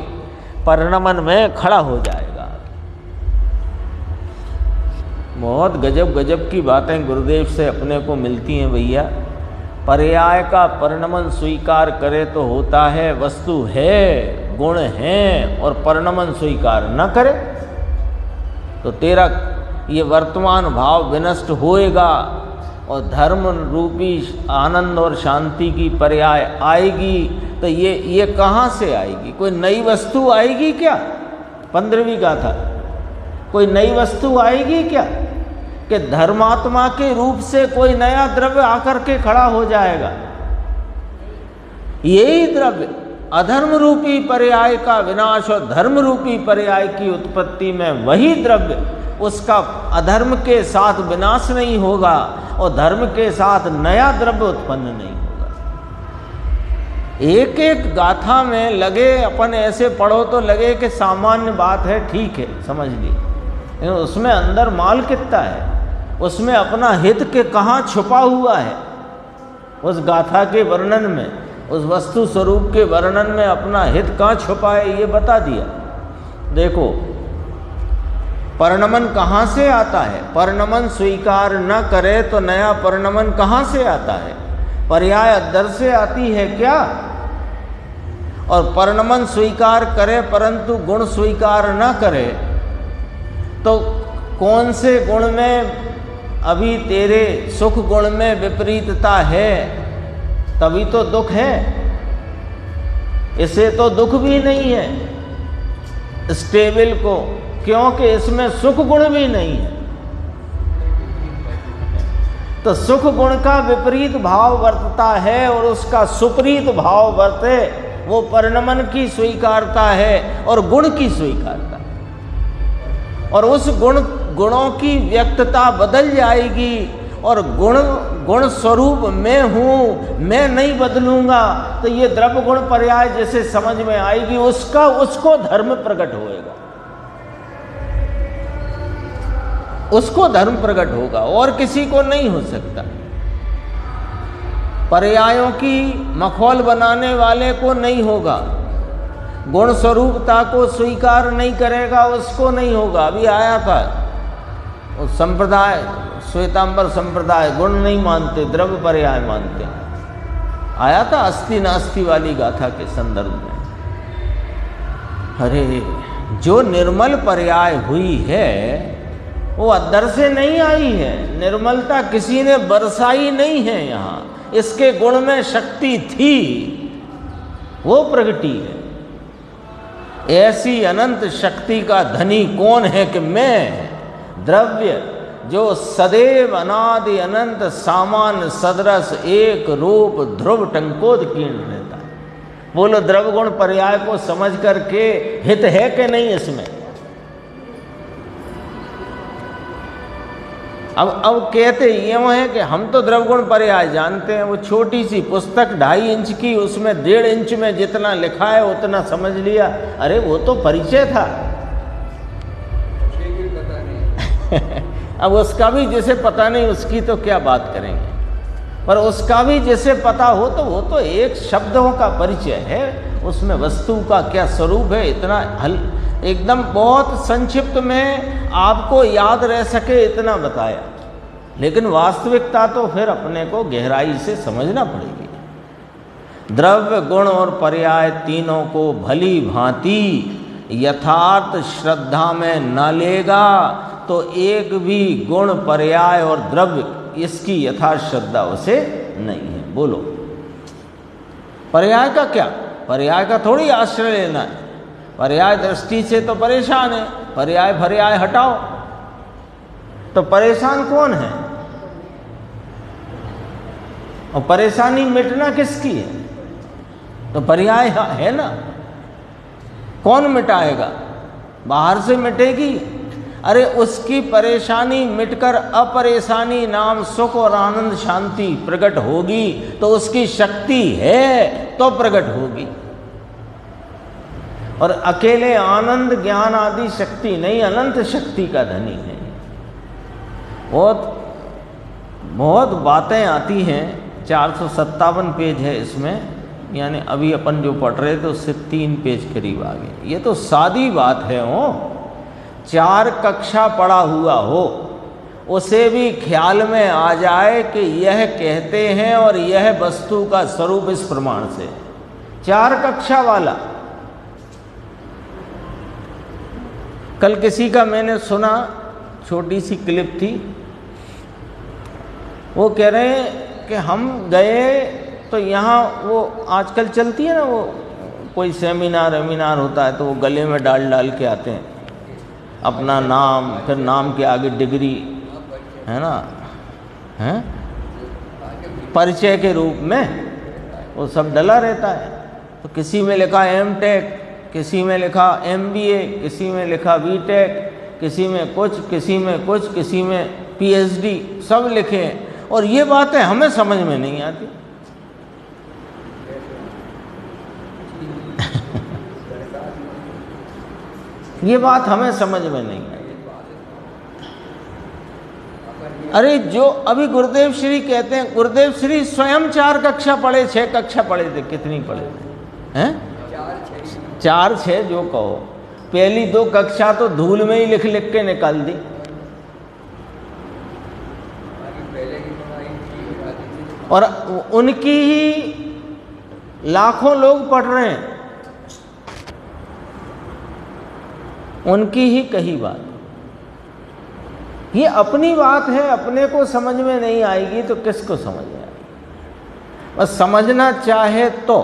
परिणमन में खड़ा हो जाएगा। बहुत गजब गजब की बातें गुरुदेव से अपने को मिलती हैं भैया। पर्याय का परिणमन स्वीकार करे तो होता है, वस्तु है, गुण हैं, और परिणमन स्वीकार न करे तो तेरा ये वर्तमान भाव विनष्ट होएगा और धर्म रूपी आनंद और शांति की पर्याय आएगी। तो ये कहाँ से आएगी? कोई नई वस्तु आएगी क्या? 15वीं गाथा, कोई नई वस्तु आएगी क्या कि धर्मात्मा के रूप से कोई नया द्रव्य आकर के खड़ा हो जाएगा? यही द्रव्य अधर्म रूपी पर्याय का विनाश और धर्म रूपी पर्याय की उत्पत्ति में वही द्रव्य, उसका अधर्म के साथ विनाश नहीं होगा और धर्म के साथ नया द्रव्य उत्पन्न नहीं होगा। एक एक गाथा में लगे अपन ऐसे पढ़ो तो लगे कि सामान्य बात है, ठीक है, समझ ली, लेकिन उसमें अंदर माल कितना है, उसमें अपना हित के कहाँ छुपा हुआ है। उस गाथा के वर्णन में, उस वस्तु स्वरूप के वर्णन में अपना हित कहाँ छुपा है ये बता दिया। देखो परिणमन कहाँ से आता है? परिणमन स्वीकार न करे तो नया परिणमन कहाँ से आता है? पर्याय अद्धर से आती है क्या? और परिणमन स्वीकार करे परंतु गुण स्वीकार न करे तो कौन से गुण में अभी तेरे सुख गुण में विपरीतता है? तभी तो दुख है। इसे तो दुख भी नहीं है स्टेबल को, क्योंकि इसमें सुख गुण भी नहीं है। तो सुख गुण का विपरीत भाव वर्तता है और उसका सुप्रीत भाव वर्ते, वो परिणमन की स्वीकारता है और गुण की स्वीकारता है। और उस गुणों की व्यक्तता बदल जाएगी और गुण स्वरूप मैं हूँ, मैं नहीं बदलूंगा, तो ये द्रव्य गुण पर्याय जैसे समझ में आएगी, उसको धर्म प्रकट होएगा, उसको धर्म प्रकट होगा और किसी को नहीं हो सकता। पर्यायों की मखौल बनाने वाले को नहीं होगा, गुण स्वरूपता को स्वीकार नहीं करेगा उसको नहीं होगा। अभी आया था उस संप्रदाय, श्वेतांबर संप्रदाय गुण नहीं मानते, द्रव्य पर्याय मानते, आया था अस्ति नास्ति वाली गाथा के संदर्भ में। अरे जो निर्मल पर्याय हुई है वो अद्धर से नहीं आई है, निर्मलता किसी ने बरसाई नहीं है, यहाँ इसके गुण में शक्ति थी, वो प्रगटी है। ऐसी अनंत शक्ति का धनी कौन है कि मैं द्रव्य जो सदैव अनादि अनंत सामान्य सदरस एक रूप ध्रुव टंकोद कीर्ण रहता है। बोलो द्रव्य गुण पर्याय को समझ करके हित है कि नहीं इसमें? अब कहते ये हैं कि हम तो द्रव्य गुण पर्याय जानते हैं, वो छोटी सी पुस्तक 2.5 इंच की, उसमें 1.5 इंच में जितना लिखा है उतना समझ लिया। अरे वो तो परिचय था अब उसका भी जिसे पता नहीं उसकी तो क्या बात करेंगे, पर उसका भी जिसे पता हो तो वो तो एक शब्दों का परिचय है, उसमें वस्तु का क्या स्वरूप है, इतना एकदम बहुत संक्षिप्त में आपको याद रह सके इतना बताया। लेकिन वास्तविकता तो फिर अपने को गहराई से समझना पड़ेगी। द्रव्य गुण और पर्याय तीनों को भली भांति यथार्थ श्रद्धा में न लेगा तो एक भी गुण पर्याय और द्रव्य इसकी यथार्थ श्रद्धा उसे नहीं है। बोलो पर्याय का क्या? पर्याय का थोड़ी आश्रय लेना है, पर्याय दृष्टि से तो परेशान है, पर्याय पर्याय हटाओ तो परेशान कौन है? और परेशानी मिटना किसकी है? तो पर्याय है ना, कौन मिटाएगा? बाहर से मिटेगी? अरे उसकी परेशानी मिटकर अपरेशानी नाम सुख और आनंद शांति प्रकट होगी तो उसकी शक्ति है तो प्रकट होगी। और अकेले आनंद ज्ञान आदि शक्ति नहीं, अनंत शक्ति का धनी है। बहुत बातें आती हैं, 457 पेज है इसमें, यानी अभी अपन जो पढ़ रहे थे उससे 3 पेज करीब आ गए। ये तो सादी बात है, 4 कक्षा पढ़ा हुआ हो उसे भी ख्याल में आ जाए कि यह कहते हैं और यह वस्तु का स्वरूप इस प्रमाण से। 4 कक्षा वाला। कल किसी का मैंने सुना, छोटी सी क्लिप थी, वो कह रहे हैं कि हम गए तो यहाँ वो आजकल चलती है ना, वो कोई सेमिनार होता है तो वो गले में डाल के आते हैं अपना नाम, फिर नाम के आगे डिग्री, है ना, हैं परिचय के रूप में वो सब डला रहता है। तो किसी में लिखा M.Tech, किसी में लिखा MBA, किसी में लिखा B.Tech, किसी में कुछ, किसी में कुछ, किसी में PhD, सब लिखे हैं। और ये बातें हमें समझ में नहीं आती। ये बात हमें समझ में नहीं आई। अरे जो अभी गुरुदेव श्री कहते हैं, गुरुदेव श्री स्वयं 4 कक्षा पढ़े, 6 कक्षा पढ़े थे, कितनी पढ़े थे? हैं 4-6 जो कहो। पहली 2 कक्षा तो धूल में ही लिख के निकाल दी। और उनकी ही लाखों लोग पढ़ रहे हैं, उनकी ही कही बात। ये अपनी बात है, अपने को समझ में नहीं आएगी तो किसको समझ में आएगी? बस समझना चाहे तो।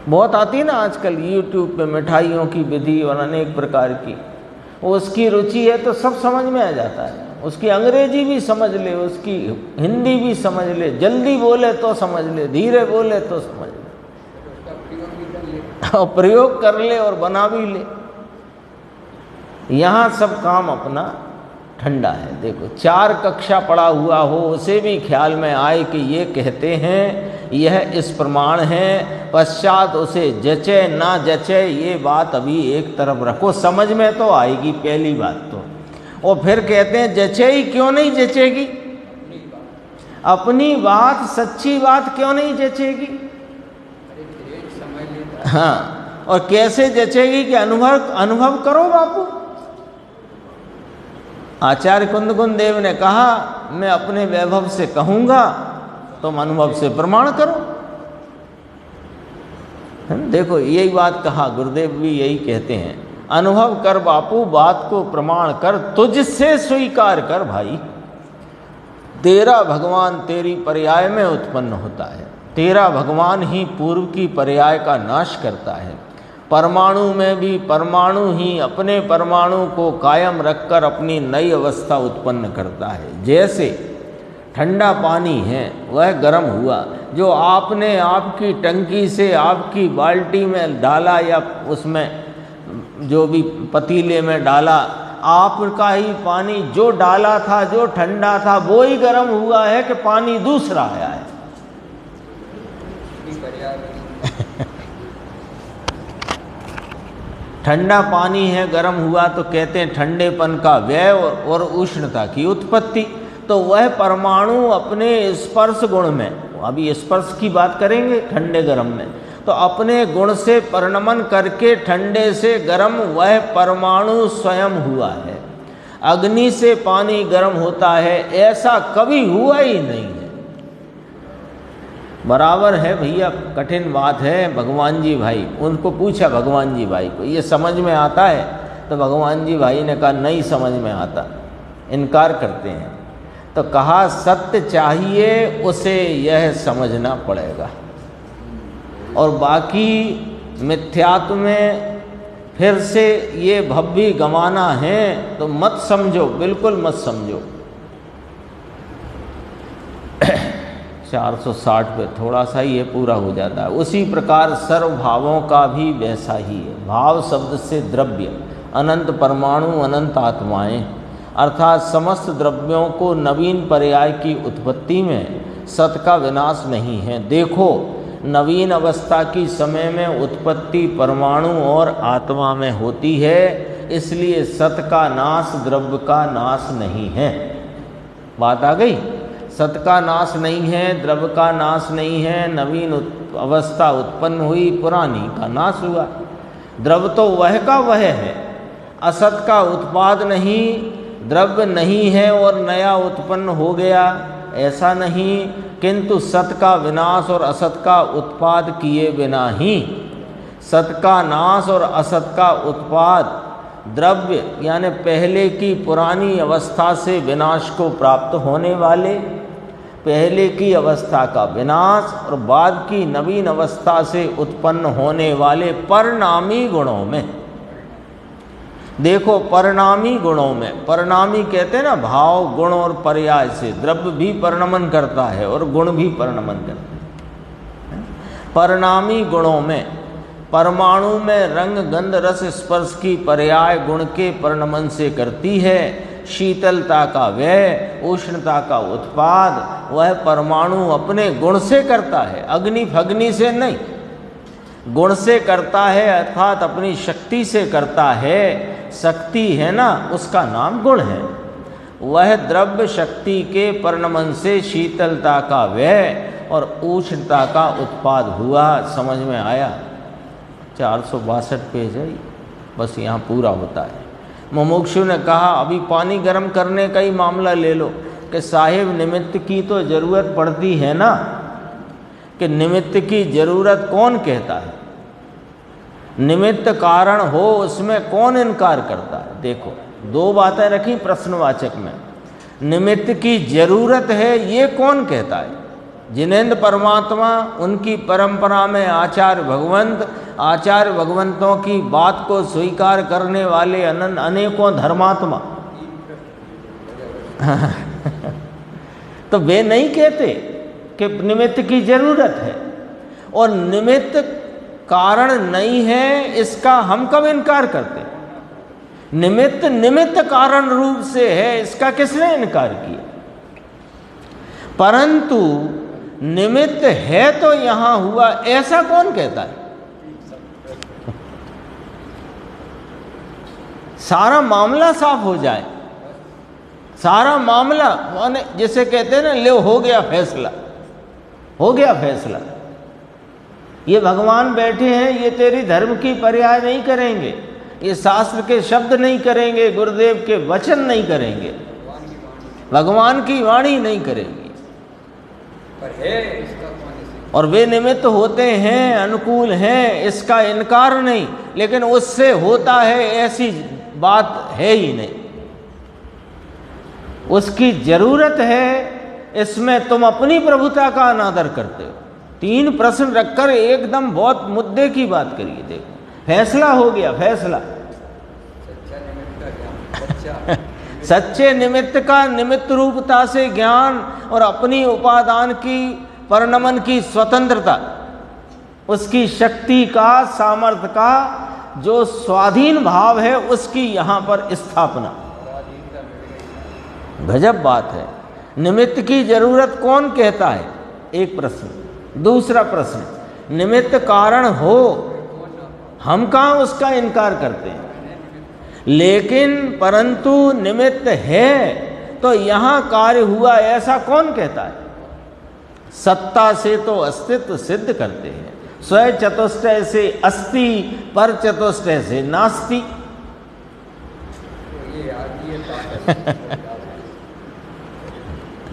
बहुत आती ना आजकल YouTube पे मिठाइयों की विधि और अनेक प्रकार की, वो उसकी रुचि है तो सब समझ में आ जाता है। उसकी अंग्रेजी भी समझ ले, उसकी हिंदी भी समझ ले, जल्दी बोले तो समझ ले, धीरे बोले तो समझ ले, उसका प्रयोग भी कर ले। और प्रयोग कर ले और बना भी ले। यहाँ सब काम अपना ठंडा है। देखो 4 कक्षा पढ़ा हुआ हो उसे भी ख्याल में आए कि ये कहते हैं, यह इस प्रमाण है, पश्चात उसे जचे ना जचे ये बात अभी एक तरफ रखो, समझ में तो आएगी पहली बात तो। और फिर कहते हैं जचे ही क्यों नहीं जचेगी? अपनी बात सच्ची बात क्यों नहीं जचेगी? समझ लेता। हाँ, और कैसे जचेगी कि अनुभव करो बापू। आचार्य कुंदकुंद देव ने कहा मैं अपने वैभव से कहूँगा, तुम अनुभव से प्रमाण करो। देखो यही बात कहा, गुरुदेव भी यही कहते हैं, अनुभव कर बापू, बात को प्रमाण कर, तुझसे स्वीकार कर भाई। तेरा भगवान तेरी पर्याय में उत्पन्न होता है, तेरा भगवान ही पूर्व की पर्याय का नाश करता है। परमाणु में भी परमाणु ही अपने परमाणु को कायम रखकर अपनी नई अवस्था उत्पन्न करता है। जैसे ठंडा पानी है वह गर्म हुआ, जो आपने आपकी टंकी से आपकी बाल्टी में डाला या उसमें जो भी पतीले में डाला, आपका ही पानी जो डाला था, जो ठंडा था, वो ही गर्म हुआ है कि पानी दूसरा आया है। ठंडा पानी है गर्म हुआ तो कहते हैं ठंडेपन का व्यय और उष्णता की उत्पत्ति। तो वह परमाणु अपने स्पर्श गुण में, अभी स्पर्श की बात करेंगे ठंडे गर्म में, तो अपने गुण से परिणमन करके ठंडे से गर्म वह परमाणु स्वयं हुआ है। अग्नि से पानी गर्म होता है ऐसा कभी हुआ ही नहीं है। बराबर है भैया, कठिन बात है। भगवान जी भाई, उनको पूछा भगवान जी भाई को ये समझ में आता है? तो भगवान जी भाई ने कहा नहीं समझ में आता, इनकार करते हैं। तो कहा सत्य चाहिए उसे यह समझना पड़ेगा, और बाकी मिथ्यात्व में फिर से ये भव्य गंवाना है तो मत समझो, बिल्कुल मत समझो। 460 पे थोड़ा सा ये पूरा हो जाता है। उसी प्रकार सर्व भावों का भी वैसा ही है। भाव शब्द से द्रव्य, अनंत परमाणु, अनंत आत्माएं, अर्थात समस्त द्रव्यों को नवीन पर्याय की उत्पत्ति में सत का विनाश नहीं है। देखो नवीन अवस्था की समय में उत्पत्ति परमाणु और आत्मा में होती है, इसलिए सत का नाश द्रव्य का नाश नहीं है। बात आ गई? सत का नाश नहीं है, द्रव्य का नाश नहीं है। नवीन अवस्था उत्पन्न हुई, पुरानी का नाश हुआ। द्रव्य तो वह का वह है, असत का उत्पाद नहीं। द्रव्य नहीं है और नया उत्पन्न हो गया, ऐसा नहीं। किंतु सत का विनाश और असत का उत्पाद किए बिना ही सत का नाश और असत का उत्पाद द्रव्य यानी पहले की पुरानी अवस्था से विनाश को प्राप्त होने वाले, पहले की अवस्था का विनाश और बाद की नवीन अवस्था से उत्पन्न होने वाले परिणामी गुणों में। देखो परिणामी गुणों में, परिणामी कहते हैं ना भाव गुण और पर्याय से, द्रव्य भी परिणमन करता है और गुण भी परिणमन करता है। परिणामी गुणों में परमाणु में रंग गंध रस स्पर्श की पर्याय गुण के परिणमन से करती है। शीतलता का व्यय, उष्णता का उत्पाद वह परमाणु अपने गुण से करता है, अग्नि फग्नि से नहीं, गुण से करता है, अर्थात अपनी शक्ति से करता है। शक्ति है ना, उसका नाम गुण है। वह द्रव्य शक्ति के परिणमन से शीतलता का व्यय और उष्णता का उत्पाद हुआ। समझ में आया? 462 पेज है, बस यहाँ पूरा होता है। मुमुक्षु ने कहा अभी पानी गर्म करने का ही मामला ले लो कि साहिब निमित्त की तो ज़रूरत पड़ती है ना, कि निमित्त की ज़रूरत कौन कहता है? निमित्त कारण हो उसमें कौन इनकार करता है? देखो दो बातें रखी प्रश्नवाचक में। निमित्त की ज़रूरत है ये कौन कहता है? जिनेन्द्र परमात्मा, उनकी परंपरा में आचार्य भगवंत, आचार्य भगवंतों की बात को स्वीकार करने वाले अनेकों धर्मात्मा। तो वे नहीं कहते कि निमित्त की जरूरत है, और निमित्त कारण नहीं है इसका हम कब इनकार करते? निमित्त निमित्त कारण रूप से है, इसका किसने इनकार किया? परंतु निमित्त है तो यहां हुआ, ऐसा कौन कहता है? सारा मामला साफ हो जाए, सारा मामला माने जैसे कहते हैं ना, ले हो गया फैसला, हो गया फैसला। ये भगवान बैठे हैं, ये तेरी धर्म की पर्याय नहीं करेंगे, ये शास्त्र के शब्द नहीं करेंगे, गुरुदेव के वचन नहीं करेंगे, भगवान की वाणी नहीं करेंगे, पर है इसका कौन है? और वे निमित्त होते हैं, अनुकूल हैं, इसका इनकार नहीं, लेकिन उससे होता है ऐसी बात है ही नहीं। उसकी जरूरत है, इसमें तुम अपनी प्रभुता का अनादर करते हो। 3 प्रश्न रखकर एकदम बहुत मुद्दे की बात करिए। देखो, फैसला हो गया, फैसला। सच्चा निमित्त का ज्ञान, सच्चा सच्चे निमित्त का निमित्त रूपता से ज्ञान और अपनी उपादान की परिणमन की स्वतंत्रता, उसकी शक्ति का, सामर्थ्य का जो स्वाधीन भाव है, उसकी यहाँ पर स्थापना। गजब बात है। निमित्त की जरूरत कौन कहता है? एक प्रश्न। दूसरा प्रश्न, निमित्त कारण हो, हम कहाँ उसका इनकार करते हैं, लेकिन परंतु निमित्त है तो यहाँ कार्य हुआ, ऐसा कौन कहता है? सत्ता से तो अस्तित्व सिद्ध करते हैं, स्वयं चतुष्टय से अस्ति, पर चतुष्टय से नास्ति।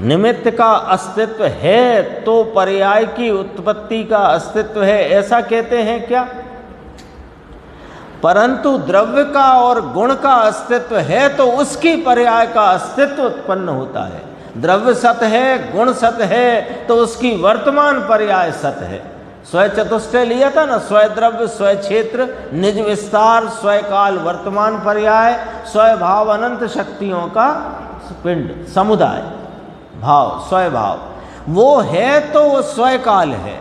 निमित्त का अस्तित्व है तो पर्याय की उत्पत्ति का अस्तित्व है, ऐसा कहते हैं क्या? परंतु द्रव्य का और गुण का अस्तित्व है तो उसकी पर्याय का अस्तित्व उत्पन्न होता है। द्रव्य सत है, गुण सत है, तो उसकी वर्तमान पर्याय सत है। स्वय चतुष्टय लिया था ना, स्वय द्रव्य, स्वय क्षेत्र, निज विस्तार, स्वय काल वर्तमान पर्याय, स्वय भाव अनंत शक्तियों का पिंड समुदाय भाव, स्वय भाव, वो है तो वो स्वय काल है,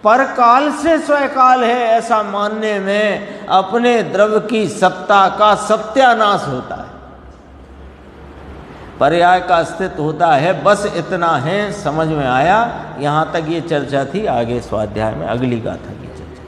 पर काल से स्वय काल है, ऐसा मानने में अपने द्रव्य की सत्ता का सत्यानाश होता है। पर्याय का अस्तित्व होता है, बस इतना है। समझ में आया? यहाँ तक ये चर्चा थी, आगे स्वाध्याय में अगली गाथा की चर्चा।